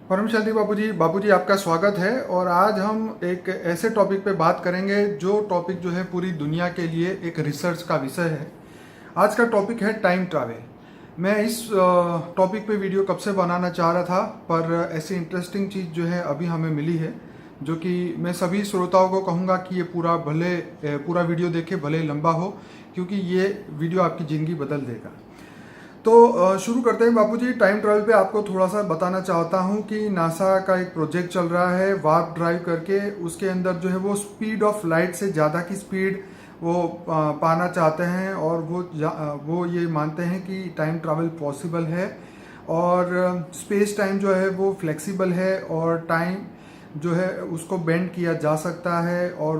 परम शांति बाबूजी आपका स्वागत है। और आज हम एक ऐसे टॉपिक पे बात करेंगे जो टॉपिक जो है पूरी दुनिया के लिए एक रिसर्च का विषय है। आज का टॉपिक है टाइम ट्रैवल। मैं इस टॉपिक पे वीडियो कब से बनाना चाह रहा था, पर ऐसी इंटरेस्टिंग चीज़ जो है अभी हमें मिली है, जो कि मैं सभी श्रोताओं को कहूँगा कि ये पूरा वीडियो देखें, भले लंबा हो, क्योंकि ये वीडियो आपकी ज़िंदगी बदल देगा। तो शुरू करते हैं बापूजी। टाइम ट्रैवल पे आपको थोड़ा सा बताना चाहता हूँ कि नासा का एक प्रोजेक्ट चल रहा है वार्प ड्राइव करके। उसके अंदर जो है वो स्पीड ऑफ लाइट से ज़्यादा की स्पीड वो पाना चाहते हैं, और वो ये मानते हैं कि टाइम ट्रैवल पॉसिबल है, और स्पेस टाइम जो है वो फ्लेक्सिबल है, और टाइम जो है उसको बेंड किया जा सकता है, और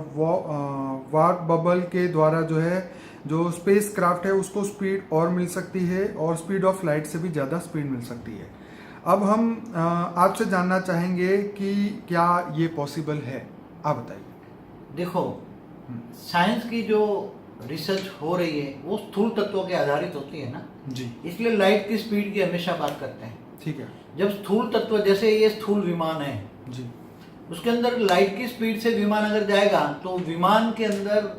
वार्प बबल के द्वारा जो है जो स्पेस क्राफ्ट है उसको स्पीड और मिल सकती है, और स्पीड ऑफ लाइट से भी ज़्यादा स्पीड मिल सकती है। अब हम आपसे जानना चाहेंगे कि क्या ये पॉसिबल है, आप बताइए। देखो, साइंस की जो रिसर्च हो रही है वो स्थूल तत्वों के आधारित होती है ना जी, इसलिए लाइट की स्पीड की हमेशा बात करते हैं। ठीक है। जब स्थूल तत्व, जैसे ये स्थूल विमान है जी, उसके अंदर लाइट की स्पीड से विमान अगर जाएगा तो विमान के अंदर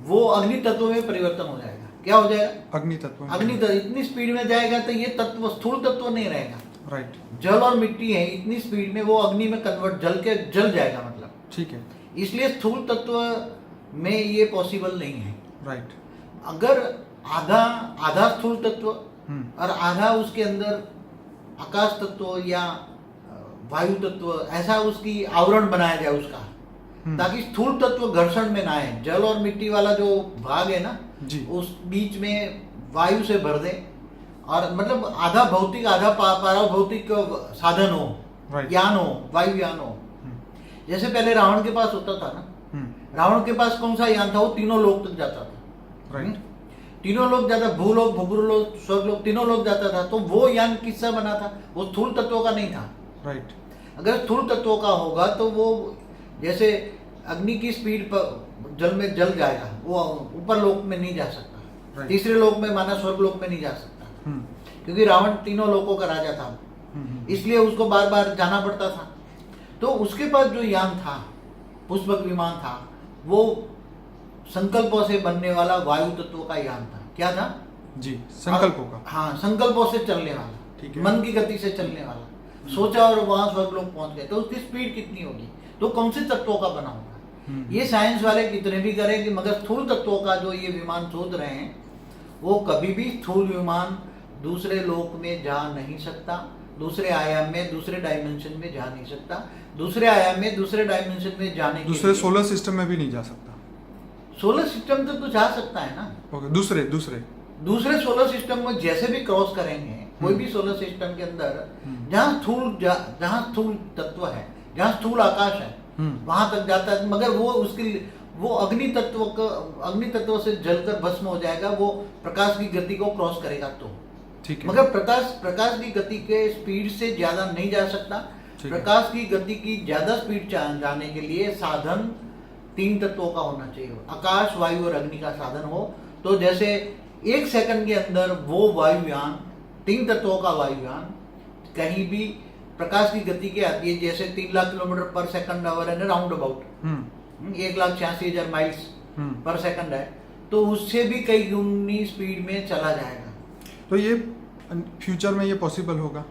वो अग्नि तत्व में परिवर्तन हो जाएगा। क्या हो जाएगा? अग्नि तत्व। अग्नि तत्व इतनी स्पीड में जाएगा तो ये तत्व स्थूल तत्व नहीं रहेगा। राइट। जल और मिट्टी है, इतनी स्पीड में वो अग्नि में कन्वर्ट जल जाएगा, मतलब। ठीक है। इसलिए स्थूल तत्व में ये पॉसिबल नहीं है। राइट। अगर आधा स्थूल तत्व और आधा उसके अंदर आकाश तत्व या वायु तत्व, ऐसा उसकी आवरण बनाया जाए उसका, ताकि स्थूल तत्व घर्षण में ना आए। जल और मिट्टी वाला जो भाग है ना जी, उस बीच में वायु से भर दे, और मतलब आधा भौतिक आधा पाराभौतिक साधन हो, यान हो, वायु यान हो। जैसे पहले रावण के पास होता था ना, रावण के पास कौन सा यान था? वो तीनों लोक तक जाता था। राइट। तीनों लोग जाता, भूलोक, भूगुरलोक, स्वर्गलोक, तीनों लोग जाता था। तो वो यान किससे बना था? वो स्थूल तत्वों का नहीं था। राइट। अगर स्थूल तत्वों का होगा तो वो जैसे अग्नि की स्पीड पर जल में जल जाएगा, वो ऊपर लोक में नहीं जा सकता। तीसरे लोक में, माना स्वर्ग लोक में नहीं जा सकता, क्योंकि रावण तीनों लोकों का राजा था, इसलिए उसको बार बार जाना पड़ता था। तो उसके पास जो यान था, पुष्पक विमान था, वो संकल्पों से बनने वाला वायु तत्व का यान था। क्या था? जी, संकल्पों का। हाँ, संकल्पों से चलने वाला, ठीक है। मन की गति से चलने वाला। सोचा और वहां स्वर्ग लोग पहुंच गए, तो उसकी स्पीड कितनी होगी? तो कौन से तत्वों का बना होगा? ये साइंस वाले कितने भी करें कि, मगर स्थूल तत्वों का जो ये विमान शोध रहे हैं, वो कभी भी स्थूल विमान दूसरे लोक में जा नहीं सकता, दूसरे आयाम में, दूसरे डायमेंशन में जा नहीं सकता। दूसरे आयाम में, दूसरे डायमेंशन में जाने के दूसरे सोलर सिस्टम में भी नहीं जा सकता। सोलर सिस्टम तो जा सकता है ना। ओके, दूसरे सोलर सिस्टम में जैसे भी क्रॉस करेंगे, कोई भी सोलर सिस्टम के अंदर जहाँ स्थूल तत्व है, जहाँ स्थूल आकाश है, वहां तक जाता है। मगर वो अग्नि तत्व से जलकर भस्म हो जाएगा, वो प्रकाश की गति को क्रॉस करेगा तो। ठीक है। मगर प्रकाश की गति के स्पीड से ज्यादा नहीं जा सकता। प्रकाश की गति की ज्यादा स्पीड जाने के लिए साधन 3 तत्वों का होना चाहिए, आकाश, वायु और अग्नि का साधन हो। तो जैसे 1 सेकंड के अंदर वो वायुयान, 3 तत्वों का वायुयान कहीं भी प्रकाश की गति के आती है, जैसे 3 लाख किलोमीटर पर सेकंड आवर है, round about 1,86,000 miles per second है, तो उससे भी कई गुनी स्पीड में चला जाएगा। तो ये फ्यूचर में ये पॉसिबल होगा,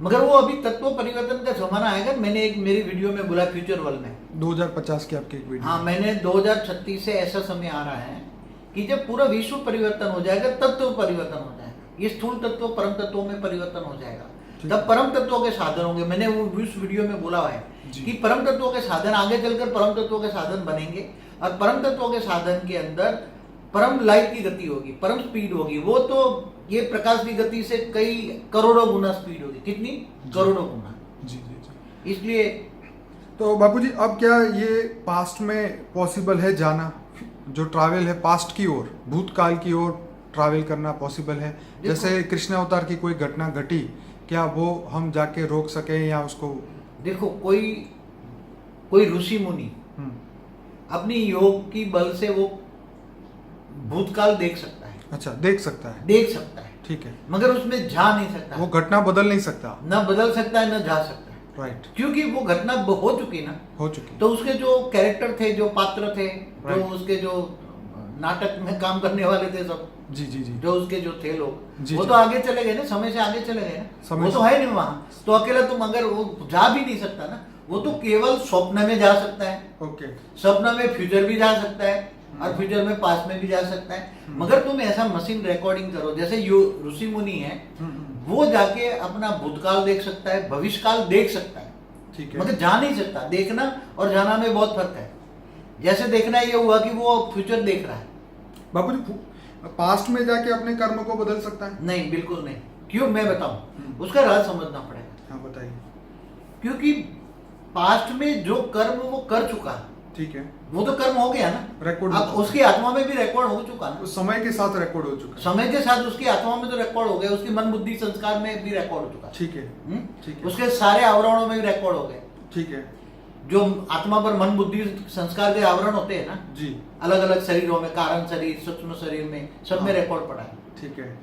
मगर वो अभी तत्व परिवर्तन का जमाना आएगा। मैंने एक मेरी वीडियो में बोला, फ्यूचर वर्ल्ड में 2050 की आपकी एक वीडियो। हाँ, मैंने 2036 से ऐसा समय आ रहा है कि जब पूरा विश्व परिवर्तन हो जाएगा, तत्व परिवर्तन हो जाएगा। ये स्थूल तत्व परम तत्वों में परिवर्तन हो जाएगा, तब परम तत्वों के साधन होंगे। मैंने वो उस वीडियो में बोला है कि परम तत्वों के साधन आगे चलकर परम तत्वों के साधन बनेंगे, और परम तत्वों के साधन के अंदर परम लाइट की गति होगी, परम स्पीड होगी। वो तो ये प्रकाश की गति से कई करोड़ों गुना स्पीड होगी। कितनी? करोड़ों गुना। जी जी जी। इसलिए तो बापूजी, अब क्या ये पास्ट में पॉसिबल है जाना, जो ट्रैवल है पास्ट की ओर, भूतकाल की ओर ट्रैवल करना पॉसिबल है? जैसे कृष्ण अवतार की कोई घटना घटी, क्या वो हम जाके रोक सके या उसको? देखो, कोई ऋषि मुनि अपनी योग की बल से वो भूतकाल देख सकता है। अच्छा, देख सकता है। है, ठीक है, मगर उसमें जा नहीं सकता। वो घटना बदल नहीं सकता। न बदल सकता है, न जा सकता है। राइट, क्योंकि वो घटना हो चुकी ना, हो चुकी। तो उसके जो कैरेक्टर थे, जो पात्र थे, जो Right. उसके जो नाटक में काम करने वाले थे सब, जी जी जी, जो उसके जो थे लोग, जी, वो जी। तो आगे चले गए ना, समय से आगे चले गए ना, समय वो तो से- है नहीं वहां। तो अकेला तुम अगर वो जा भी नहीं सकता ना, वो तो केवल स्वप्न में जा सकता है, ओके, स्वप्न में फ्यूचर भी जा सकता है और फ्यूचर में पास में भी जा सकता है। मगर तुम ऐसा मशीन रिकॉर्डिंग करो, जैसे यो ऋषि मुनि है, वो जाके अपना भूतकाल देख सकता है, भविष्यकाल देख सकता है, ठीक है, मगर जा नहीं सकता। देखना और जाना में बहुत फर्क है। जैसे देखना ये हुआ कि वो फ्यूचर देख रहा है, बाबूजी पास्ट में जाके अपने कर्म को बदल सकता है? नहीं, बिल्कुल नहीं। क्यों, मैं बताऊं, उसका राज समझना पड़ेगा। हाँ बताइए। क्योंकि पास्ट में जो कर्म वो कर चुका है, ठीक है, वो तो कर्म हो गया ना, रिकॉर्ड अब उसकी आत्मा में भी रिकॉर्ड हो चुका ना, उस समय के साथ रिकॉर्ड हो चुका है। समय के साथ उसकी आत्मा में तो रिकॉर्ड हो गया, उसकी मन बुद्धि संस्कार में भी रिकॉर्ड हो चुका। ठीक है, ठीक है, उसके सारे आवरणों में भी रिकॉर्ड हो गए। ठीक है, जो आत्मा पर मन बुद्धि संस्कार के आवरण होते हैं ना, जी, अलग अलग शरीरों में, कारण शरीर, सूक्ष्म शरीर में, सब में हाँ। रिकॉर्ड पड़ा है। ठीक है,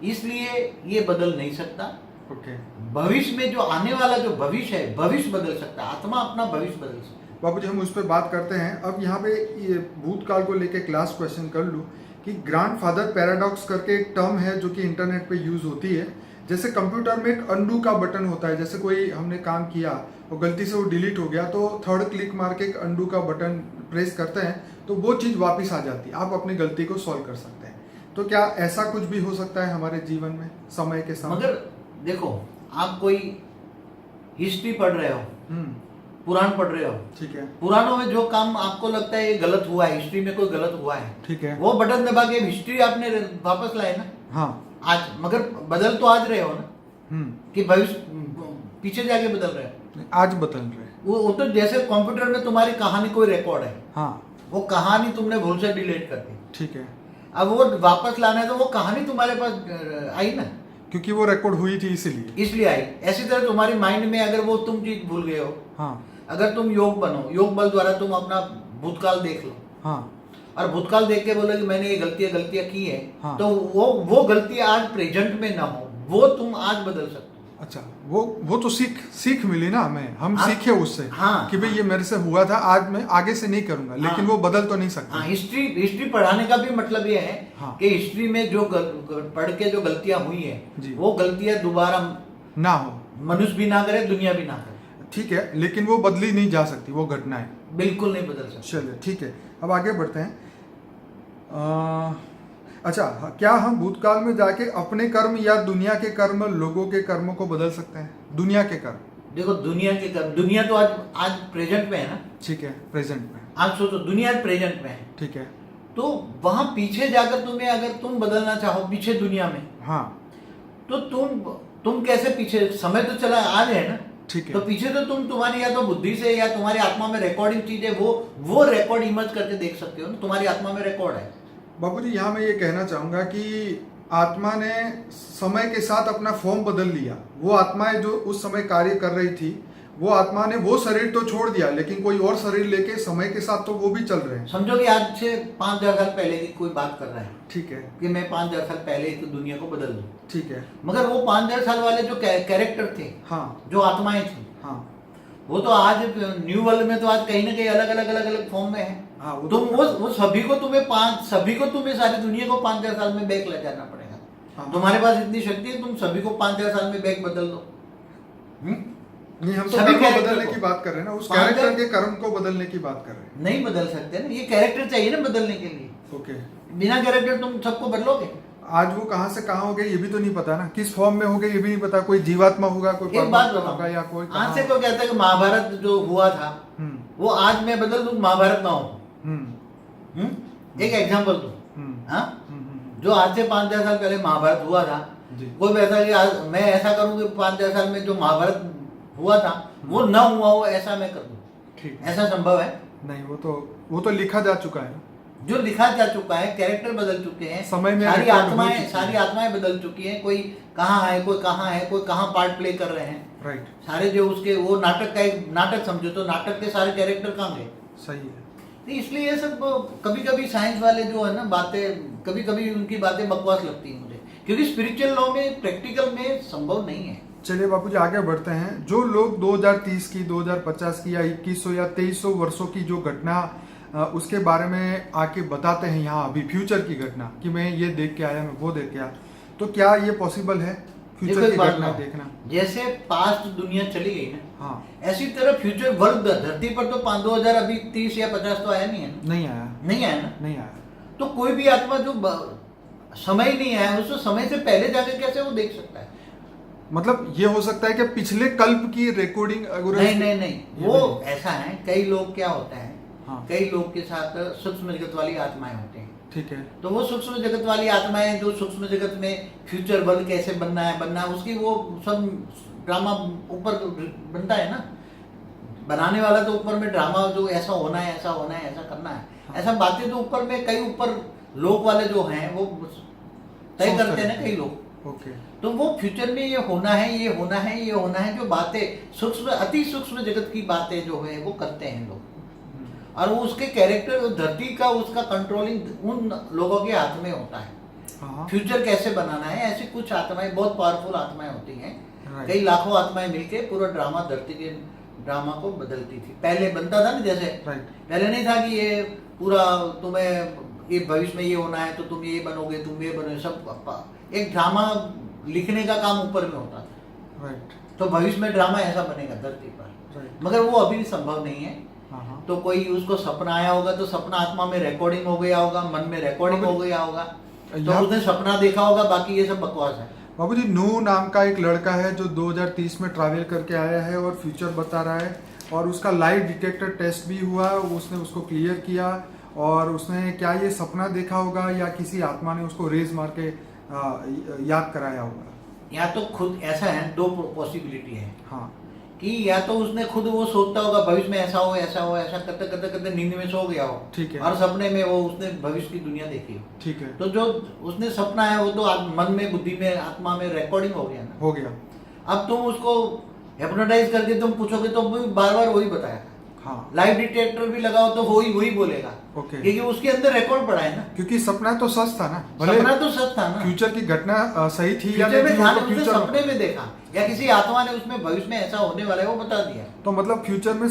इसलिए ये बदल नहीं सकता। ओके। भविष्य में जो आने वाला जो भविष्य है, भविष्य बदल सकता है, आत्मा अपना भविष्य बदल सकता है। बाबूजी हम उस पर बात करते हैं। अब यहाँ पे ये भूतकाल को लेके क्लास क्वेश्चन कर लूँ कि ग्रैंडफादर पैराडॉक्स करके एक टर्म है जो कि इंटरनेट पे यूज होती है। जैसे कंप्यूटर में एक अंडू का बटन होता है, जैसे कोई हमने काम किया और गलती से वो डिलीट हो गया तो थर्ड क्लिक मार के एक अंडू का बटन प्रेस करते हैं तो वो चीज़ वापस आ जाती है, आप अपनी गलती को सॉल्व कर सकते हैं। तो क्या ऐसा कुछ भी हो सकता है हमारे जीवन में समय के साथ? मगर देखो, आप कोई हिस्ट्री पढ़ रहे हो, पुराण पढ़ रहे हो, ठीक है, पुराणों में जो काम आपको लगता है ये गलत हुआ है, हिस्ट्री में कोई गलत हुआ है, ठीक है, वो बटन दबा के हिस्ट्री आपने वापस लाए ना हाँ, आज। मगर बदल तो आज रहे हो ना, कि भविष्य पीछे जाके बदल रहे हो। आज बदल रहे, वो तो जैसे कंप्यूटर में तुम्हारी कहानी कोई रिकॉर्ड है, हाँ, वो कहानी तुमने भूल से डिलीट कर दी, ठीक है, अब वो वापस लाना है तो वो कहानी तुम्हारे पास आई ना, क्योंकि वो रिकॉर्ड हुई थी इसीलिए। इसलिए आई। ऐसी तरह तुम्हारी माइंड में अगर वो तुम चीज भूल गए हो, हाँ, अगर तुम योग बनो, योग बल द्वारा तुम अपना भूतकाल देख लो, हाँ, और भूतकाल देख के बोलो कि मैंने ये गलतियां की है, हाँ। तो वो गलतियां आज प्रेजेंट में ना हो, वो तुम आज बदल सकते हो। अच्छा, वो तो सीख मिली ना हमें, हम हाँ, सीखे उससे, हाँ, कि भाई ये मेरे से हुआ था, आज मैं आगे से नहीं करूंगा, लेकिन वो बदल तो नहीं सकता। हाँ, हिस्ट्री पढ़ाने का भी मतलब ये है, हाँ, कि हिस्ट्री में जो पढ़ के जो गलतियां हुई है, जी, वो गलतियां दोबारा ना हो, मनुष्य भी ना करे, दुनिया भी ना करे। ठीक है, लेकिन वो बदली नहीं जा सकती वो घटनाएं, बिल्कुल नहीं बदल सकते। चलिए ठीक है, अब आगे बढ़ते हैं। अच्छा, क्या हम भूतकाल में जाके अपने कर्म या दुनिया के कर्म, लोगों के कर्मों को बदल सकते हैं? दुनिया के कर्म, देखो, दुनिया के कर्म, दुनिया तो आज प्रेजेंट में है ना, ठीक है, प्रेजेंट में, आज सोचो दुनिया प्रेजेंट में है, ठीक है, तो वहां पीछे जाकर तुम्हें अगर तुम बदलना चाहो पीछे दुनिया में, हाँ, तो तुम कैसे पीछे, समय तो चला आज है ना, ठीक है, तो पीछे तो तुम्हारी या तो बुद्धि से या तुम्हारी आत्मा में रिकॉर्डिंग चीज है, वो रिकॉर्ड इमर्ज करके देख सकते हो ना, तुम्हारी आत्मा में रिकॉर्ड है। बाबूजी यहाँ मैं ये कहना चाहूँगा कि आत्मा ने समय के साथ अपना फॉर्म बदल लिया। वो आत्माएं जो उस समय कार्य कर रही थी, वो आत्मा ने वो शरीर तो छोड़ दिया, लेकिन कोई और शरीर लेके समय के साथ तो वो भी चल रहे हैं। समझो कि आज से 5000 साल पहले की कोई बात कर रहा है, ठीक है, कि मैं 5000 साल पहले की दुनिया को बदल दूं, ठीक है, मगर वो 5000 साल वाले जो कैरेक्टर थे, हाँ, जो आत्माएं थी, हाँ, वो तो आज न्यू वर्ल्ड में तो आज कहीं ना कहीं अलग अलग फॉर्म में है। हाँ, तुम वो सभी को तुम्हें सारी दुनिया को 5000 साल में बैक ले जाना पड़ेगा। हाँ, तुम्हारे पास इतनी शक्ति है, तुम सभी को 5000 साल में बैक बदल दो। नहीं, हम तो सभी कर्म कैरेक्टर बदलने को। की बात कर रहे हैं ना, उस 5000 कैरेक्टर के कर्म को बदलने की बात कर रहे हैं। नहीं बदल सकते ना, ये कैरेक्टर चाहिए ना बदलने के लिए। ओके, बिना कैरेक्टर तुम सबको बदलोगे? आज वो कहाँ से कहाँ हो गए ये भी तो नहीं पता ना, किस फॉर्म में हो गए ये भी नहीं पता, कोई जीवात्मा होगा, कोई एक बात परमात्मा होगा, या बताओ, कोई आज से कोई कहता है कि महाभारत जो हुआ था, वो आज मैं बदल दूं, महाभारत ना हो। एक एग्जाम्पल दूं, हाँ, जो आज से 5000 साल पहले महाभारत हुआ था, कोई कहता कि आज मैं ऐसा करूं कि 5000 साल में जो महाभारत हुआ था वो न हुआ हो, ऐसा मैं कर दूं, ठीक, ऐसा संभव है? नहीं, वो तो लिखा जा चुका है ना, जो लिखा जा चुका है, कैरेक्टर बदल चुके हैं, समय में सारी record हो आत्माएं चुकी सारी आत्माएं बदल चुकी हैं, कोई कहाँ है, कोई कहाँ है, कोई कहाँ पार्ट प्ले कर रहे हैं, राइट, सारे जो उसके वो नाटक का एक नाटक समझो तो नाटक के सारे कैरेक्टर कहाँ गए? सही है। तो इसलिए ये सब कभी कभी साइंस वाले जो है ना बातें, कभी कभी उनकी बातें बकवास लगती है मुझे, क्योंकि स्पिरिचुअल लॉ में प्रैक्टिकल में संभव नहीं है। चलिए बापूजी आगे बढ़ते हैं। जो लोग 2030 की, 2050 की या 2100 या 2300 वर्षों की जो घटना उसके बारे में आके बताते हैं यहाँ अभी फ्यूचर की घटना कि मैं ये देख के आया, मैं वो देख के आया, तो क्या ये पॉसिबल है फ्यूचर की घटना देखना? जैसे पास्ट दुनिया चली गई ना, हाँ, ऐसी तरह फ्यूचर वर्ल्ड धरती पर तो 2000 अभी 30 या 50 तो आया नहीं है ना? नहीं आया, नहीं आया ना? नहीं आया। तो कोई भी आत्मा जो समय ही नहीं आया उसको समय से पहले जाके कैसे वो देख सकता है? मतलब ये हो सकता है कि पिछले कल्प की रिकॉर्डिंग अगर नहीं वो ऐसा है, कई लोग क्या होता है, हाँ, कई लोग के साथ सूक्ष्म जगत वाली आत्माएं होते हैं। ठीक है। तो वो सूक्ष्म जगत वाली आत्माएं जो सूक्ष्म जगत में फ्यूचर वर्ल्ड कैसे बनना है उसकी वो सब ड्रामा ऊपर बनता है ना। बनाने वाला तो ऊपर में ड्रामा जो ऐसा होना है, ऐसा होना है, ऐसा करना है, ऐसा बातें तो ऊपर में कई ऊपर लोग वाले जो हैं वो तय करते हैं ना कई लोग। ओके। तो वो फ्यूचर में ये होना है, ये होना है, ये होना है, जो बातें सूक्ष्म अति सूक्ष्म जगत की बातें जो है वो करते हैं लोग। और वो उसके कैरेक्टर धरती का उसका कंट्रोलिंग उन लोगों के हाथ में होता है। हाँ। फ्यूचर कैसे बनाना है, ऐसी कुछ आत्माएं, बहुत पावरफुल आत्माएं होती हैं। Right. कई लाखों आत्माएं मिलके पूरा ड्रामा, धरती के ड्रामा को बदलती थी। पहले बनता था ना, जैसे Right. पहले नहीं था कि ये पूरा तुम्हें ये भविष्य में ये होना है तो तुम ये बनोगे, तुम ये बनोगे, सब एक ड्रामा लिखने का काम ऊपर में होता था। Right. तो भविष्य में ड्रामा ऐसा बनेगा धरती पर। Right. मगर वो अभी संभव नहीं है। हाँ। तो कोई उसको सपना आया होगा तो सपना आत्मा में रिकॉर्डिंग हो गया होगा, मन में रिकॉर्डिंग हो गया होगा, तो उसने सपना देखा होगा, बाकी ये सब बकवास है। बाबूजी, नू नाम का एक लड़का है जो 2030 में ट्रैवल करके आया है और फ्यूचर बता रहा है, और उसका लाइट डिटेक्टर टेस्ट भी हुआ, उसने उसको क्लियर किया, और उसने क्या ये सपना देखा होगा या किसी आत्मा ने उसको रेज मार के याद कराया होगा? या तो खुद ऐसा है, दो पॉसिबिलिटी है। हाँ, कि या तो उसने खुद वो सोचता होगा भविष्य में ऐसा हो, ऐसा हो, ऐसा करते करते करते नींद में सो गया हो, ठीक है, और सपने में वो उसने भविष्य की दुनिया देखी हो, ठीक है, तो जो उसने सपना है वो तो मन में, बुद्धि में, आत्मा में रिकॉर्डिंग हो गया ना, हो गया। अब तुम उसको हिप्नोटाइज करके तुम पूछोगे तो बार बार वही बताएगा। हाँ, लाइव डिटेक्टर भी लगाओ तो वही बोलेगा, ओके, क्योंकि उसके अंदर रिकॉर्ड पड़ा है ना। क्योंकि सपना तो सच था ना, सपना तो सच था ना, फ्यूचर की घटना सही थी या फ्यूचर में था, नहीं, उसने सपने में देखा या किसी आत्मा ने उसमें भविष्य में ऐसा होने वाला है वो बता दिया। तो मतलब फ्यूचर में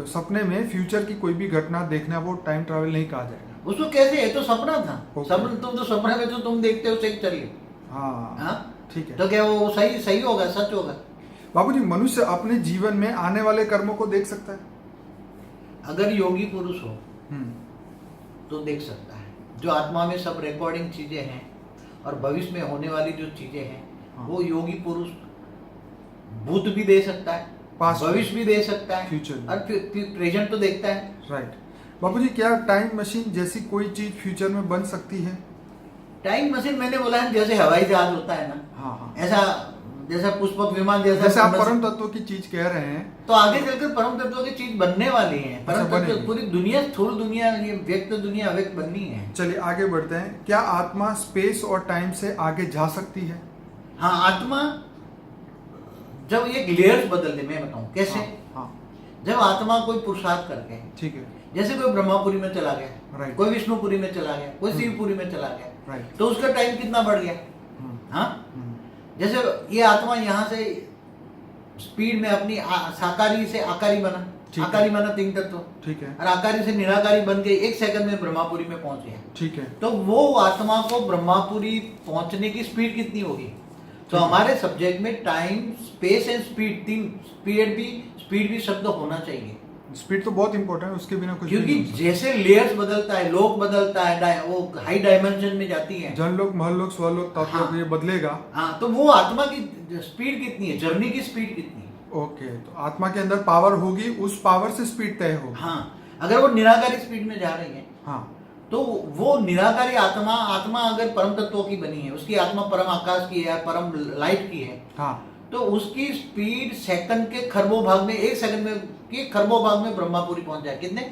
सपने में फ्यूचर की कोई भी घटना देखना वो टाइम ट्रैवल नहीं कहा जाएगा। उसको कैसे, है तो सपना था, Okay. तुम तो सपने में जो तुम देखते हो सही चलिए। हाँ, ठीक है। तो क्या वो सही होगा, सच होगा? बाबूजी, मनुष्य अपने जीवन में आने वाले कर्मों को देख सकता है? अगर योगी पुरुष हो तो देख सकता है। जो आत्मा में सब रिकॉर्डिंग चीजें हैं और भविष्य में होने वाली जो चीजें हैं, हाँ। वो योगी पुरुष भूत भी दे सकता है, भविष्य भी दे सकता है, फ्यूचर और प्रेजेंट तो देखता है। राइट। बाबूजी, क्या टाइम मशीन जैसी कोई चीज फ्यूचर में बन सकती है? टाइम मशीन मैंने बोला है जैसे हवाई जहाज होता है ना, हाँ, ऐसा जैसा पुष्पक विमान जैसे आप परम तत्व की चीज कह रहे हैं, तो आगे चलकर परम तत्व की चीज बनने वाली है। परम तत्व बनेगी। पूरी दुनिया, स्थूल दुनिया, ये व्यक्त दुनिया अव्यक्त बननी है। चलिए आगे बढ़ते हैं। क्या आत्मा स्पेस और टाइम से आगे जा सकती है? हाँ, आत्मा जब एक लेयर्स बदल दे, मैं बताऊं कैसे। हाँ, जब आत्मा कोई पुरुषार्थ करके, ठीक है, जैसे कोई ब्रह्मापुरी में चला गया, राइट, कोई विष्णुपुरी में चला गया, कोई शिवपुरी में चला गया, राइट, तो उसका टाइम कितना बढ़ गया। हाँ, जैसे ये आत्मा यहाँ से स्पीड में अपनी साकारी से आकारी बना, आकारी बना तीन तत्व, ठीक है, और आकारी से निराकारी बन के 1 सेकंड में ब्रह्मापुरी में पहुंच गया, ठीक है। तो वो आत्मा को ब्रह्मापुरी पहुंचने की स्पीड कितनी होगी? तो हमारे सब्जेक्ट में टाइम, स्पेस एंड स्पीड, तीन स्पीड भी शब्द होना चाहिए। स्पीड तो बहुत इंपॉर्टेंट है, उसके बिना कुछ क्योंकि नहीं हो सकता। जैसे लेयर्स बदलता है, लोक बदलता है, वो हाई डायमेंशन में जाती है, जनलोक, महलोक, स्वलोक, तत्लोक, ये बदलेगा। हाँ, तो वो आत्मा की स्पीड कितनी है, जर्नी की स्पीड कितनी है? ओके, तो आत्मा के अंदर पावर होगी, उस पावर से स्पीड तय होगी। हाँ, अगर वो निराकारी स्पीड में जा रही है, हाँ, तो वो निराकारी आत्मा अगर परम तत्वों की बनी है, उसकी आत्मा परम आकाश की है, परम लाइट की है, हाँ, तो उसकी स्पीड सेकंड के खरबों भाग में, 1 सेकंड में के खरबों भाग में ब्रह्मापुरी पहुंच जाए। कितने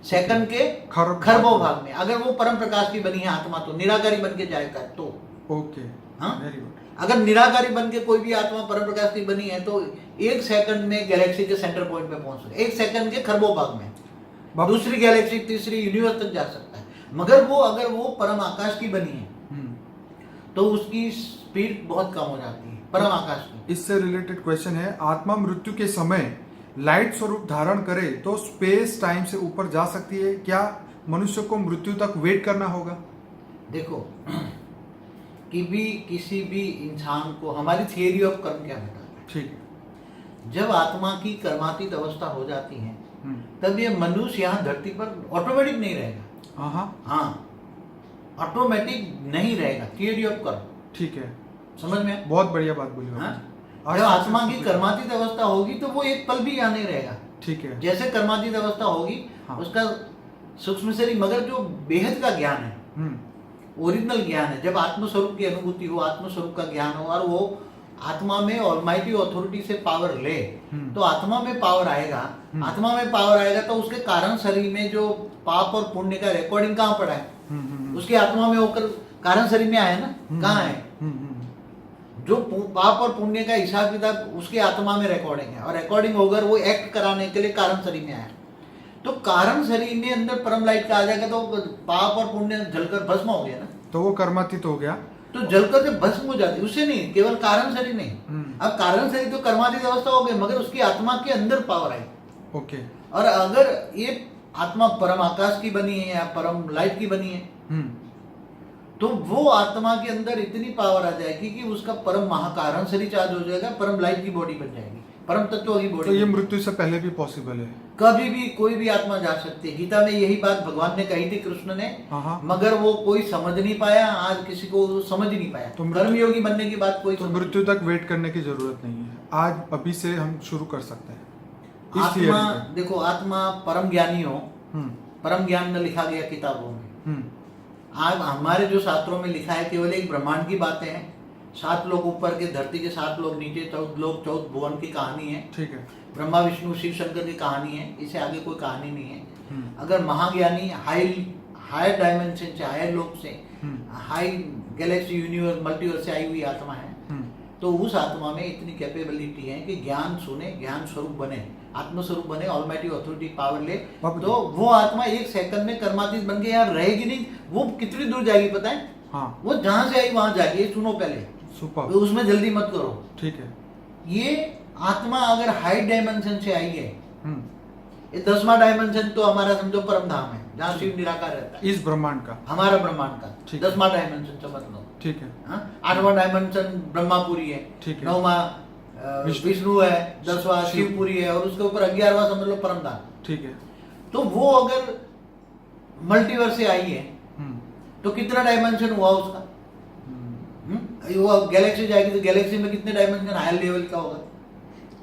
सेकंड के खरबों भाग में। अगर वो परम प्रकाश की बनी है आत्मा, तो निराकारी बन के जाएगा तो। ओके, हाँ, वेरी गुड। अगर निराकारी बन के कोई भी आत्मा परम प्रकाश की बनी है तो 1 सेकंड में गैलेक्सी के सेंटर पॉइंट पे पहुंच सकता है, 1 सेकंड के खरबों भाग में, दूसरी गैलेक्सी, तीसरी यूनिवर्स तक जा सकता है। मगर वो अगर वो परम आकाश की बनी है तो उसकी स्पीड बहुत कम हो जाती है। परम आकाश की। इससे रिलेटेड क्वेश्चन है, आत्मा मृत्यु के समय लाइट स्वरूप धारण करे तो स्पेस टाइम से ऊपर जा सकती है क्या? मनुष्य को मृत्यु तक वेट करना होगा? देखो किसी भी इंसान को हमारी थियरी ऑफ कर्म क्या बताता है। ठीक, जब आत्मा की कर्मातीत अवस्था हो जाती है तब ये मनुष्य यहाँ धरती पर ऑटोमेटिक नहीं रहेगा। हाँ, ऑटोमेटिक नहीं रहेगा, थियरी ऑफ कर्म। ठीक है, समझ में? बहुत बढ़िया बात बोली। हाँ, जब आत्मा की कर्मातीत अवस्था होगी तो वो एक पल भी यहाँ नहीं रहेगा। ठीक है, जैसे कर्मातीत अवस्था होगी, हाँ, उसका सूक्ष्म शरीर, मगर जो बेहद का ज्ञान है, ओरिजिनल ज्ञान है, जब आत्मस्वरूप की अनुभूति हो, आत्मस्वरूप का ज्ञान हो और वो आत्मा में ऑलमाइटी अथॉरिटी से पावर ले, तो आत्मा में पावर आएगा। आत्मा में पावर आएगा तो उसके कारण शरीर में जो पाप और पुण्य का रिकॉर्डिंग कहाँ पड़ा है? उसके आत्मा में होकर कारण शरीर में आया ना, कहाँ है? जो पाप और पुण्य का हिसाब किताब उसके आत्मा में रिकॉर्डिंग है, और रिकॉर्डिंग होकर वो एक्ट कराने के लिए कारण शरीर में आया। तो कारण शरीर में अंदर परम लाइट का आ जाएगा तो पाप और पुण्य जलकर भस्म हो गया ना, तो वो कर्मातीत हो गया। तो जलकर जब भस्म हो जाती, उससे नहीं, केवल कारण शरीर नहीं। अब कारण शरीर तो कर्मातीत अवस्था हो गई, मगर उसकी आत्मा के अंदर पावर आई। ओके। और अगर ये आत्मा परम आकाश की बनी है या परम लाइट की बनी है, तो वो आत्मा के अंदर इतनी पावर आ जाएगी कि उसका परम महाकारण शरीर चार्ज हो जाएगा, परम लाइट की बॉडी बन जाएगी, परम तत्व की बॉडी। तो ये मृत्यु से पहले भी पॉसिबल है? कभी भी कोई भी आत्मा जा सकती है। गीता में यही बात भगवान ने कही थी, कृष्ण ने, मगर वो कोई समझ नहीं पाया। आज किसी को समझ ही नहीं पाया। तो कर्मयोगी बनने की बात कोई, तो मृत्यु तक वेट करने की जरूरत नहीं है, आज अभी से हम शुरू कर सकते हैं। आत्मा, देखो आत्मा परम ज्ञानी हो, परम ज्ञान न लिखा गया किताबों में। आज हमारे जो शास्त्रों में लिखा है केवल एक ब्रह्मांड की बातें हैं। 7 लोग ऊपर के, धरती के 7 लोग नीचे, 14 लोग, 14 भुवन की कहानी है। ठीक है, ब्रह्मा विष्णु शिव शंकर की कहानी है, इससे आगे कोई कहानी नहीं है। अगर महाज्ञानी हायर डायमेंशन से, हायर लोक से, हाई गैलेक्सी, यूनिवर्स, मल्टीवर्स से आई हुई आत्मा है, तो उस आत्मा में इतनी कैपेबिलिटी है कि ज्ञान सुने, ज्ञान स्वरूप बने, आत्मस्वरूप बने, ऑलमाइटी अथॉरिटी पावर ले, तो वो आत्मा 1 सेकंड में कर्मातीत बन के यहाँ रहेगी नहीं। वो कितनी दूर जाएगी पता है? हाँ, वो जहां से आई वहां जाएगी। सुनो पहले, सुपर, तो उसमें जल्दी मत करो। ठीक है। ये आत्मा अगर हाई डायमेंशन से आई है, ये 10वां डायमेंशन तो हमारा समझो परम धाम है, जहाँ शिव निराकार रहता है, इस ब्रह्मांड का, हमारा ब्रह्मांड का 10वां डायमेंशन समझ लो। ठीक है। 8वां डायमेंशन ब्रह्मापुरी है, 9वां विष्णु है, 10वां शिवपुरी है, और उसके ऊपर 11वां समझ लो परम धाम। ठीक है। तो वो अगर मल्टीवर्स से आई है तो कितना डायमेंशन हुआ उसका? वो गैलेक्सी जाएगी तो गैलेक्सी में कितने डायमेंशन हायर लेवल का होगा?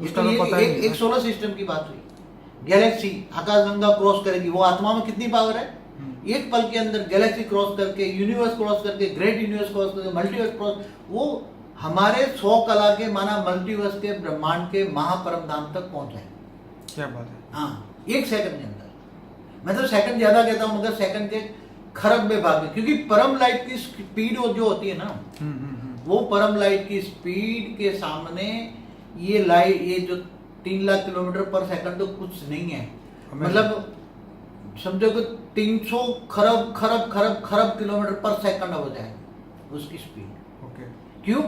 उसका तो पता ही नहीं। एक सोलर सिस्टम की बात हुई। गैलेक्सी आकाशगंगा क्रॉस करेगी, वो आत्मा में कितनी पावर है? एक पल के अंदर गैलेक्सी क्रॉस करके, यूनिवर्स क्रॉस करके, ग्रेट यूनिवर्स क्रॉस करके, मल्टीवर्स क्रॉस, वो हमारे 100 कला के माना मल्टीवर्स के ब्रह्मांड के महापरम धाम तक पहुंच जाए। क्या बात है? हाँ, 1 सेकंड के अंदर। मैं तो सेकंड ज्यादा कहता हूँ, मगर सेकंड के खरब में भाग में, क्योंकि परम लाइट की स्पीड जो होती है ना, वो परम लाइट की स्पीड के सामने ये लाइट, ये जो 3 लाख किलोमीटर पर सेकंड तो कुछ नहीं है। मतलब समझो कि 300 खरब खरब खरब खरब किलोमीटर पर सेकंड हो जाए उसकी स्पीड। ओके। क्यों?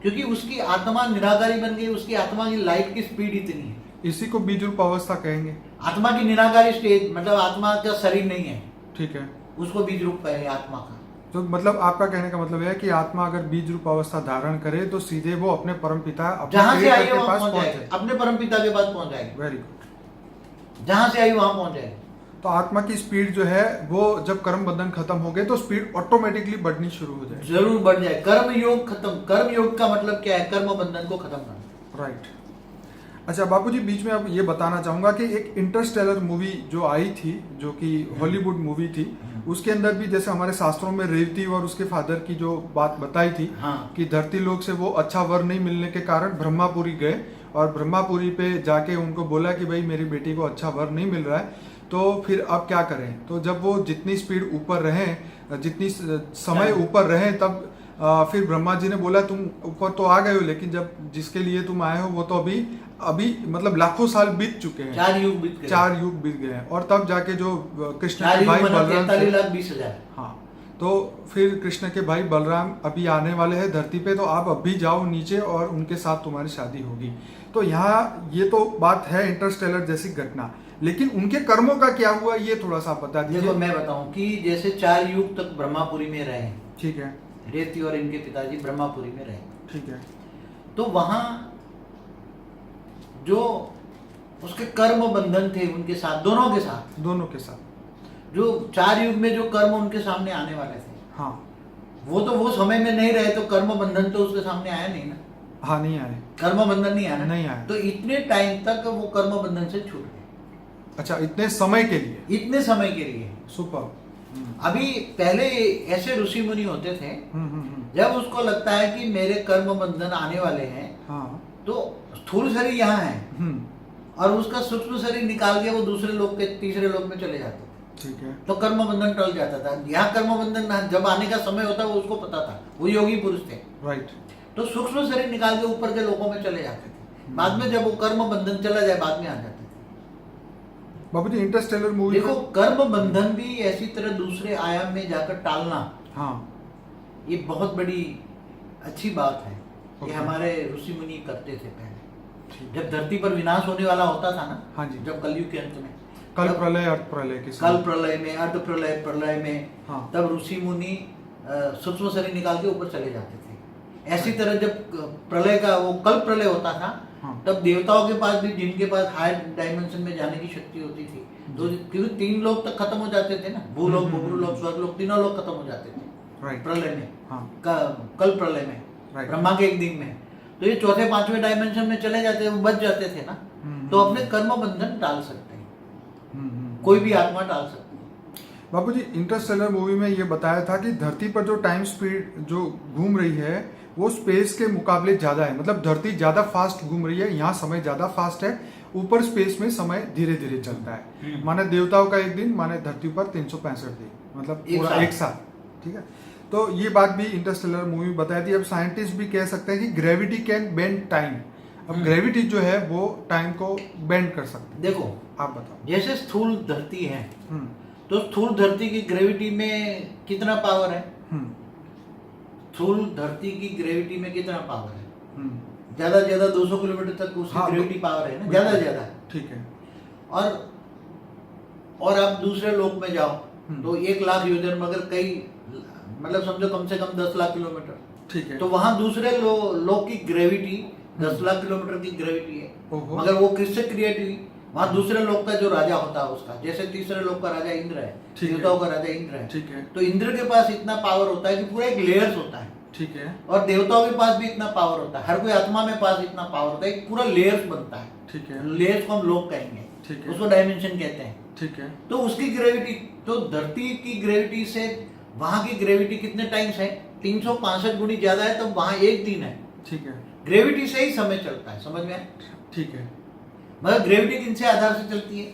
क्योंकि उसकी आत्मा निराकारी बन गई, उसकी आत्मा की लाइट की स्पीड इतनी है। इसी को बीज रूप अवस्था कहेंगे। आत्मा की निराकारी स्टेज, मतलब आत्मा का शरीर नहीं है, ठीक है, उसको बीज रूप कहेंगे आत्मा का। तो मतलब आपका कहने का मतलब है कि आत्मा अगर बीज रूप अवस्था धारण करे तो सीधे वो अपने परम पिता, जहां से आई है वहां पहुंच जाएगी, अपने परम पिता के पास पहुंच जाएगी। Very good. जहां से आई वहां पहुंच जाएगी। तो आत्मा की स्पीड जो है वो जब कर्म बंधन खत्म हो गए तो स्पीड ऑटोमेटिकली बढ़नी शुरू हो जाए। जरूर बढ़ जाए। कर्म योग खत्म। कर्म योग का मतलब क्या है? कर्म बंधन को खत्म करना। राइट। अच्छा बापूजी, बीच में अब ये बताना चाहूंगा कि एक इंटरस्टेलर मूवी जो आई थी, जो कि हॉलीवुड मूवी थी, उसके अंदर भी जैसे हमारे शास्त्रों में रेवती और उसके फादर की जो बात बताई थी, कि धरती लोक से वो अच्छा वर नहीं मिलने के कारण ब्रह्मापुरी गए, और ब्रह्मापुरी पे जाके उनको बोला कि भाई मेरी बेटी को अच्छा वर नहीं मिल रहा है, तो फिर अब क्या करें? तो जब वो जितनी स्पीड ऊपर रहें, जितनी समय ऊपर रहें, तब फिर ब्रह्मा जी ने बोला तुम ऊपर तो आ गए हो, लेकिन जब जिसके लिए तुम आए हो वो तो अभी मतलब लाखों साल बीत चुके हैं, 4 युग बीत गए हैं, और तब जाके जो कृष्ण के भाई 43,20,000। हाँ, तो फिर कृष्ण के भाई बलराम अभी आने वाले हैं धरती पे, तो आप अभी जाओ नीचे और उनके साथ तुम्हारी शादी होगी। तो यहाँ ये तो बात है इंटरस्टेलर जैसी घटना, लेकिन उनके कर्मों का क्या हुआ ये थोड़ा सा बता दीजिए। देखो मैं बताऊं कि जैसे 4 युग तक ब्रह्मापुरी में रहे, ठीक है, रेती और इनके पिताजी ब्रह्मापुरी में रहे, ठीक है। तो वहां जो उसके कर्म बंधन थे उनके साथ, दोनों के साथ जो 4 युग में जो कर्म उनके सामने आने वाले थे, हाँ, वो समय में नहीं रहे, तो कर्म बंधन तो उसके सामने आया नहीं ना। हाँ, नहीं आए, कर्म बंधन नहीं आया, नहीं आया। तो इतने टाइम तक वो कर्म बंधन से छूट गए। अच्छा, इतने समय के लिए सुपर। अभी पहले ऐसे ऋषि मुनि होते थे, जब उसको लगता है कि मेरे कर्म बंधन आने वाले हैं, हाँ, तो स्थूल शरीर यहाँ है और उसका सूक्ष्म शरीर निकाल के वो दूसरे लोग के तीसरे लोग में चले जाते थे, ठीक है। तो कर्म बंधन टल जाता था। यहाँ कर्म बंधन जब आने का समय होता वो उसको पता था, वो योगी पुरुष थे, राइट। तो सूक्ष्म शरीर निकाल के ऊपर के लोगों में चले जाते थे। बाद में जब वो कर्म बंधन चला जाए, बाद में आ जाते थे। बाबूजी इंटरस्टेलर मूवी देखो, कर्म बंधन भी ऐसी तरह दूसरे आयाम में जाकर टालना, हाँ, ये बहुत बड़ी अच्छी बात है। ये Okay. हमारे ऋषि मुनि करते थे पहले, जब धरती पर विनाश होने वाला होता था ना, हाँ जी, जब कलयुग के अंत में, कल प्रलय अर्थ प्रलय के कल प्रलय में, अर्ध प्रलय, प्रलय में, हाँ, तब ऋषि मुनि सूक्ष्म शरीर निकाल के ऊपर चले जाते थे। ऐसी तरह जब प्रलय का वो कल प्रलय होता था, हाँ, तब देवताओं के पास भी, जिनके पास हायर डायमेंशन में जाने की शक्ति होती थी, तो क्योंकि 3 लोग तक खत्म हो जाते थे ना, भूलोक, भूलोक, स्वर्गलोक, तीनों लोग खत्म हो जाते थे राइट, प्रलय में, हाँ, कल प्रलय में, राइट, ब्रह्मा के एक दिन में। तो ये चौथे 5वें डायमेंशन में चले जाते, वो बच जाते थे ना, तो अपने कर्म बंधन टाल सकते हैं, कोई भी आत्मा टाल सकती है। बाबूजी इंटरस्टेलर मूवी में ये बताया था कि धरती पर जो टाइम स्पीड जो घूम रही है वो स्पेस के मुकाबले ज्यादा है, मतलब धरती ज्यादा फास्ट घूम रही है, यहाँ समय ज्यादा फास्ट है, ऊपर स्पेस में समय धीरे धीरे चलता है। माने देवताओं का एक दिन, माने धरती पर 365 दिन, मतलब पूरा एक साल, ठीक है। तो ये बात भी इंटरस्टेलर मूवी बताई थी। अब साइंटिस्ट भी कह सकते हैं कि ग्रेविटी कैन बेंड टाइम, अब ग्रेविटी जो है वो टाइम को बेंड कर सकती है। देखो, आप बताओ। जैसे स्थूल धरती है, तो स्थूल धरती की ग्रेविटी में कितना पावर है? स्थूल धरती की ग्रेविटी में कितना पावर है? ज्यादा से ज्यादा 200 किलोमीटर तक उसकी हाँ, ग्रेविटी पावर है ना, ज्यादा से ज्यादा, ठीक है। और आप दूसरे लोक में जाओ तो 1 लाख योजन, मगर कई, मतलब समझो कम से कम 10 लाख किलोमीटर, ठीक है। तो वहां दूसरे लोक की ग्रेविटी 10 लाख किलोमीटर की ग्रेविटी है, ओहो। मगर वो किससे क्रिएट हुई? वहां दूसरे लोक का जो राजा होता है उसका, जैसे तीसरे लोक का राजा इंद्र है, ठीक है। देवताओं का राजा इंद्र है, ठीक है, तो इंद्र के पास इतना पावर होता है कि पूरा एक लेयर्स होता है, ठीक है, और देवताओं के पास भी इतना पावर होता है, हर कोई आत्मा में पास इतना पावर होता है, एक पूरा लेयर्स बनता है, ठीक है, लेयर्स को हम लोक कहेंगे, ठीक है, उसको डायमेंशन कहते हैं। ठीक है। तो उसकी ग्रेविटी, तो धरती की ग्रेविटी से वहां की ग्रेविटी कितने टाइम्स है? 365 गुनी ज्यादा है, तो वहां एक दिन है, ठीक है, ग्रेविटी से ही समय चलता है, समझ में आया? ठीक है। मगर ग्रेविटी किन से आधार से चलती है?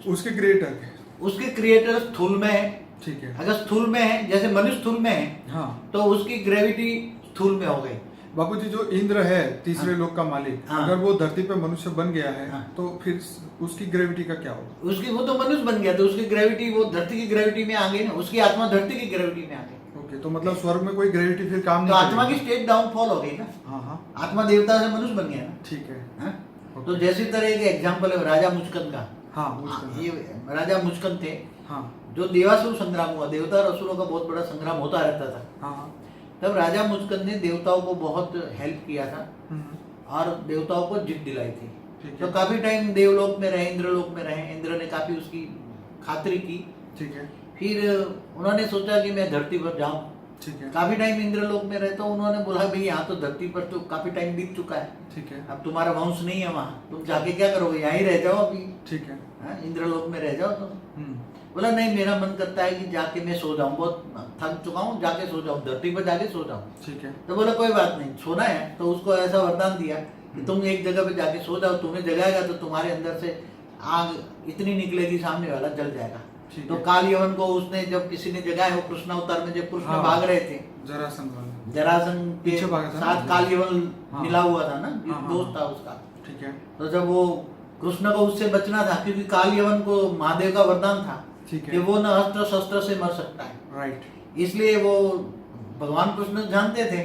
उसके क्रिएटर के, उसके क्रिएटर स्थूल में है, ठीक है। अगर स्थूल में है, जैसे मनुष्य स्थूल में है, हाँ, तो उसकी ग्रेविटी स्थूल में हो गई। बाबूजी जो इंद्र है तीसरे लोक का मालिक, हाँ। अगर वो धरती पे मनुष्य बन गया है, हाँ। तो फिर उसकी ग्रेविटी का क्या होगा? उसकी, वो तो मनुष्य बन गया, तो उसकी ग्रेविटी वो धरती की ग्रेविटी में आ गई ना, उसकी आत्मा धरती की ग्रेविटी में आ गई। ओके, तो मतलब स्वर्ग में कोई ग्रेविटी फिर काम तो नहीं आत्मा की करेगी। स्टेट डाउनफॉल हो गई ना, हाँ, हाँ, आत्मा देवता से मनुष्य बन गया ना। ठीक है। हाँ? तो जैसी तरह एक एग्जाम्पल है राजा मुचकंद का। हाँ, मुझको ये राजा मुचकंद थे, हाँ, जो देवासुर संग्राम हुआ, देवता और असुरों का बहुत बड़ा संग्राम होता रहता था, हाँ, तब राजा मुचकंद ने देवताओं को बहुत हेल्प किया था और देवताओं को जीत दिलाई थी। ठीक तो है, काफी टाइम देवलोक में रहे, इंद्रलोक में रहे, इंद्र ने काफी उसकी खातिरी की। ठीक है, फिर उन्होंने सोचा कि मैं धरती पर जाऊं, ठीक है, काफी टाइम इंद्रलोक में रहे, तो उन्होंने बोला भाई यहाँ तो धरती पर तो काफी टाइम बीत चुका है, ठीक है, अब तुम्हारा वंश नहीं है वहां, तुम जाके क्या करोगे, यहाँ ही रह जाओ अभी, ठीक है। हाँ, इंद्रलोक में रह जाओ तुम। हम्म, बोला नहीं, मेरा मन करता है कि जाके मैं सो जाऊं, बहुत थक चुका हूँ, जाके सो जाऊं, धरती पर जाके सो जाऊं। ठीक है, तो बोला कोई बात नहीं, सोना है, तो उसको ऐसा वरदान दिया कि तुम एक जगह पे जाके सो जाओ, तुम्हें जगाएगा तो तुम्हारे अंदर से आग इतनी निकलेगी, सामने वाला जल जाएगा। ठीक तो है। काल यवन को उसने जब किसी ने जगाया, वो कृष्णावतार में जब कृष्ण हाँ। भाग रहे थे, जरासंध वाला, जरासंध के पीछे भागा था ना? साथ काल यवन हाँ। मिला हुआ था ना, हाँ, हाँ, दोस्त था उसका। ठीक है, तो जब वो कृष्ण को उससे बचना था, क्योंकि काल यवन को महादेव का वरदान था ठीक कि है, वो न अस्त्र शस्त्र से मर सकता है, राइट, इसलिए वो भगवान कृष्ण जानते थे,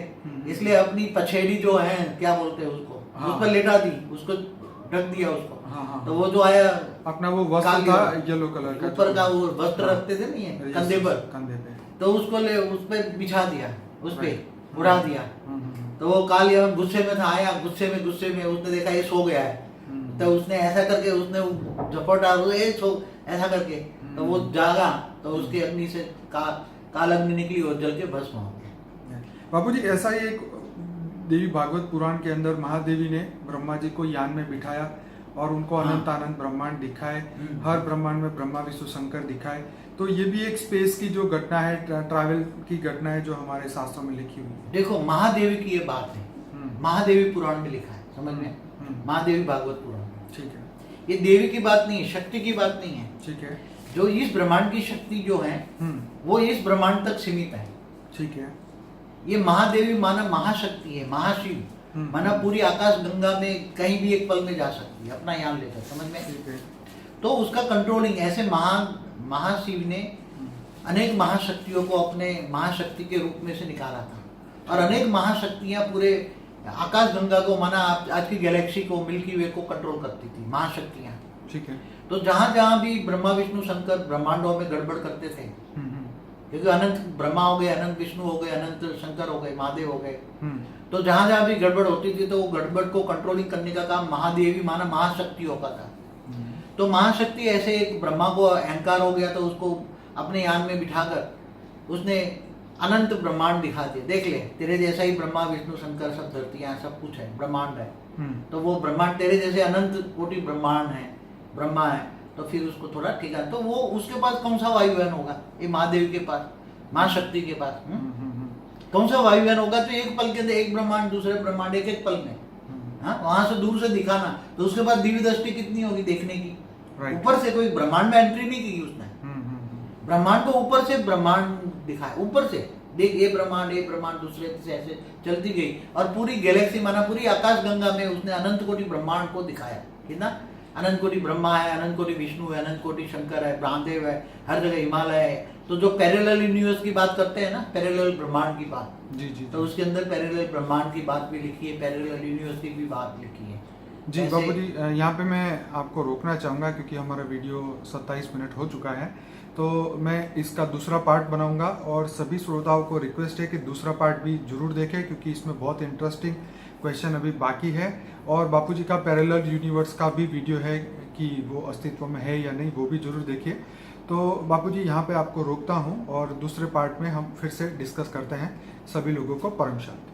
इसलिए अपनी पछेड़ी जो है क्या बोलते हैं उसको, हाँ। उस पर लेटा दी, उसको ढक दिया उसको। हाँ, हाँ, तो वो जो आया अपना वो वस्त्र काली था वाला, येलो कलर का, ऊपर का वो वस्त्र हाँ। रखते थे नहीं है Yes, कंधे पर, कंधे पे। तो उसको ले उस पे बिछा दिया, उस पे Right. उड़ा दिया। हम्म। तो वो काल यवन गुस्से में था, आया गुस्से में उसने देखा ये सो गया है, तो उसने ऐसा करके उसने झपट डाल ए सो ऐसा करके, तो वो जागा तो उसके अग्नि से काल अग्नि निकली और जल के भस्म हो गया। बाबूजी ऐसा ही एक देवी भागवत पुराण के अंदर महादेवी ने ब्रह्मा जी को यान में बिठाया और उनको हाँ। अनंत आनंद ब्रह्मांड दिखाए, हम्म। हर ब्रह्मांड में ब्रह्मा विष्णु शंकर दिखाए। तो ये भी एक स्पेस की जो घटना है, ट्रैवल की घटना है जो हमारे शास्त्रों में लिखी हुई है। देखो महादेवी की ये बात है, महादेवी पुराण में लिखा है, समझ में, महादेवी भागवत पुराण में। ठीक है, ये देवी की बात नहीं है, शक्ति की बात नहीं है। ठीक है, जो इस ब्रह्मांड की शक्ति जो है वो इस ब्रह्मांड तक सीमित है। ठीक है। ये महादेवी माना महाशक्ति है, महाशिव माना पूरी आकाश गंगा में कहीं भी एक पल में जा सकती है अपना यान लेकर, समझ में। ठीक है। तो उसका कंट्रोलिंग ऐसे महाशिव ने अनेक महाशक्तियों को अपने महाशक्ति के रूप में से निकाला था, और अनेक महाशक्तियां पूरे आकाश गंगा को माना आज की गैलेक्सी को, मिल्की वे को कंट्रोल करती थी महाशक्तियां। ठीक है। तो जहां जहां भी ब्रह्मा विष्णु शंकर ब्रह्मांडों में गड़बड़ करते थे, क्योंकि अनंत ब्रह्मा हो गए, अनंत विष्णु हो गए, अनंत शंकर हो गए, महादेव हो गए, तो जहां जहां भी गड़बड़ होती थी तो वो गड़बड़ को कंट्रोलिंग करने का काम महादेवी माना महाशक्तियों का था। तो महाशक्ति ऐसे एक ब्रह्मा को अहंकार हो गया तो उसको अपने यान में बिठाकर उसने अनंत ब्रह्मांड दिखा दिए, देख ले तेरे जैसा ही ब्रह्मा विष्णु शंकर सब धरतियां सब कुछ है, ब्रह्मांड है। तो वो ब्रह्मांड तेरे जैसे अनंत कोटि ब्रह्मांड है, ब्रह्मा है, तो फिर उसको थोड़ा ठीक है। तो वो उसके पास कौन सा वायुयान होगा, ये महादेवी के पास, महाशक्ति के पास कौन सा वायुयान होगा। तो एक पल के अंदर एक ब्रह्मांड दूसरे ब्रह्मांड एक पल में, हाँ वहां से दूर से दिखाना, तो उसके पास दिव्य दृष्टि कितनी होगी देखने की। ऊपर से कोई ब्रह्मांड में एंट्री नहीं की उसने, ब्रह्मांड को ऊपर से ब्रह्मांड दिखाया, ऊपर से देख ये ब्रह्मांड दूसरे से ऐसे चलती गई, और पूरी गैलेक्सी माना पूरी आकाश गंगा में उसने अनंत कोटि ब्रह्मांड को दिखाया। कितना अनंत कोटि ब्रह्मा है, अनंत कोटि विष्णु है, अनंत कोटि शंकर है, ब्रह्मदेव है, हर जगह हिमालय है। तो जो पैरेलल यूनिवर्स की बात करते हैं ना, पैरेलल ब्रह्मांड की बात, जी, तो उसके अंदर पैरेलल ब्रह्मांड की बात भी लिखी है, पैरेलल यूनिवर्स की भी बात लिखी है। जी बाबू जी, यहाँ पे मैं आपको रोकना चाहूँगा क्योंकि हमारा वीडियो 27 मिनट हो चुका है, तो मैं इसका दूसरा पार्ट बनाऊंगा, और सभी श्रोताओं को रिक्वेस्ट है कि दूसरा पार्ट भी जरूर देखें क्योंकि इसमें बहुत इंटरेस्टिंग क्वेश्चन अभी बाकी है। और बापू जी का पैरेलल यूनिवर्स का भी वीडियो है कि वो अस्तित्व में है या नहीं, वो भी जरूर देखिए। तो बापू जी यहाँ पे आपको रोकता हूँ और दूसरे पार्ट में हम फिर से डिस्कस करते हैं। सभी लोगों को परम शांति।